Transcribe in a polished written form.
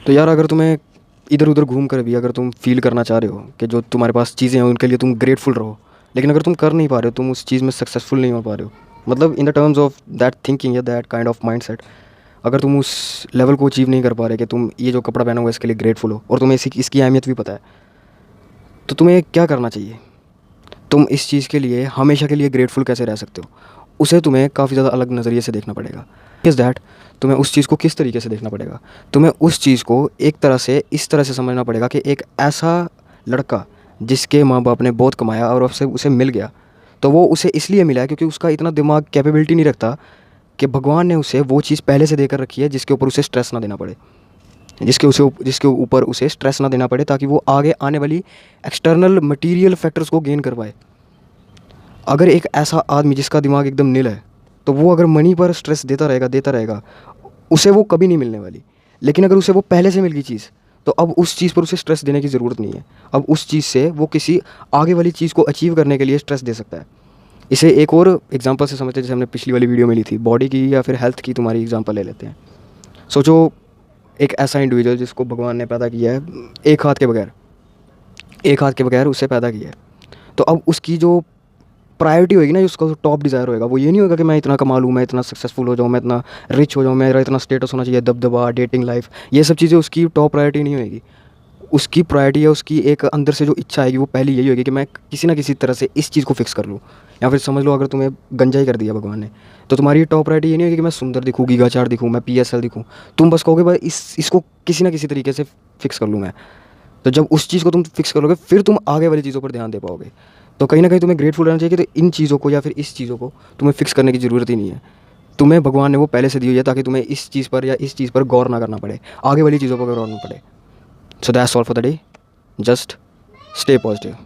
तो यार अगर तुम्हें इधर उधर घूम कर भी अगर तुम फील करना चाह रहे हो कि जो तुम्हारे पास चीज़ें हैं उनके लिए तुम ग्रेटफुल रहो, लेकिन अगर तुम कर नहीं पा रहे हो, तुम उस चीज़ में सक्सेसफुल नहीं हो पा रहे हो, मतलब in the terms of that thinking या that kind of mindset, अगर तुम उस लेवल को अचीव नहीं कर पा रहे कि तुम ये जो कपड़ा पहना हुआ है इसके लिए ग्रेटफुल हो और तुम्हें इसकी अहमियत भी पता है, तो तुम्हें क्या करना चाहिए? तुम इस चीज़ के लिए हमेशा के लिए ग्रेटफुल कैसे रह सकते हो, उसे तुम्हें काफ़ी ज़्यादा अलग नज़रिए से देखना पड़ेगा। इज़ दैट तुम्हें उस चीज़ को किस तरीके से देखना पड़ेगा? तुम्हें उस चीज़ को एक तरह से इस तरह से समझना पड़ेगा कि एक ऐसा लड़का जिसके माँ बाप ने बहुत कमाया और उससे उसे मिल गया, तो वो उसे इसलिए मिला है क्योंकि उसका इतना दिमाग कैपेबिलिटी नहीं रखता कि भगवान ने उसे वो चीज़ पहले से देकर रखी है जिसके ऊपर उसे स्ट्रेस ना देना पड़े, जिसके ऊपर उसे स्ट्रेस ना देना पड़े, ताकि वो आगे आने वाली एक्सटर्नल मटीरियल फैक्टर्स को गेन कर पाए। अगर एक ऐसा आदमी जिसका दिमाग एकदम नील है, तो वो अगर मनी पर स्ट्रेस देता रहेगा, उसे वो कभी नहीं मिलने वाली। लेकिन अगर उसे वो पहले से मिल गई चीज़, तो अब उस चीज़ पर उसे स्ट्रेस देने की ज़रूरत नहीं है। अब उस चीज़ से वो किसी आगे वाली चीज़ को अचीव करने के लिए स्ट्रेस दे सकता है। इसे एक और एग्जांपल से समझते हैं, जैसे हमने पिछली वाली वीडियो में ली थी, बॉडी की या फिर हेल्थ की तुम्हारी एग्जांपल ले लेते हैं। सोचो एक ऐसा इंडिविजुअल जिसको भगवान ने पैदा किया है एक हाथ के बगैर उसे पैदा किया है। तो अब उसकी जो प्रायोरिटी होगी ना, उसका जो टॉप डिज़ायर होएगा, वो ये नहीं होगा कि मैं इतना कमा लूँ, मैं इतना सक्सेसफुल हो जाऊँ, मैं इतना रिच हो जाऊँ, मेरा इतना स्टेटस होना चाहिए, दबदबा, डेटिंग लाइफ, ये सब चीज़ें उसकी टॉप प्रायोरिटी नहीं होगी। उसकी प्रायोरिटी है, उसकी एक अंदर से जो इच्छा आएगी वो पहली यही होगी कि मैं किसी ना किसी तरह से इस चीज़ को फिक्स कर लूँ। या फिर समझ लो अगर तुम्हें गंजा ही कर दिया भगवान ने, तो तुम्हारी टॉप प्रायोरिटी ये नहीं होगी कि मैं सुंदर दिखूँ, गीगाचार दिखूँ, मैं PSL दिखूँ। तुम बस कहोगे भाई इसको किसी ना किसी तरीके से फिक्स कर लूँ मैं। तो जब उस चीज़ को तुम फिक्स करोगे, फिर तुम आगे वाली चीज़ों पर ध्यान दे पाओगे। तो कहीं ना कहीं तुम्हें ग्रेटफुल रहना चाहिए कि तो इन चीज़ों को या फिर इस चीज़ों को तुम्हें फिक्स करने की ज़रूरत ही नहीं है। तुम्हें भगवान ने वो पहले से दी हुई है, ताकि तुम्हें इस चीज़ पर या इस चीज़ पर गौर ना करना पड़े, आगे वाली चीज़ों पर गौर ना पड़े। So that's all for the day. Just stay positive.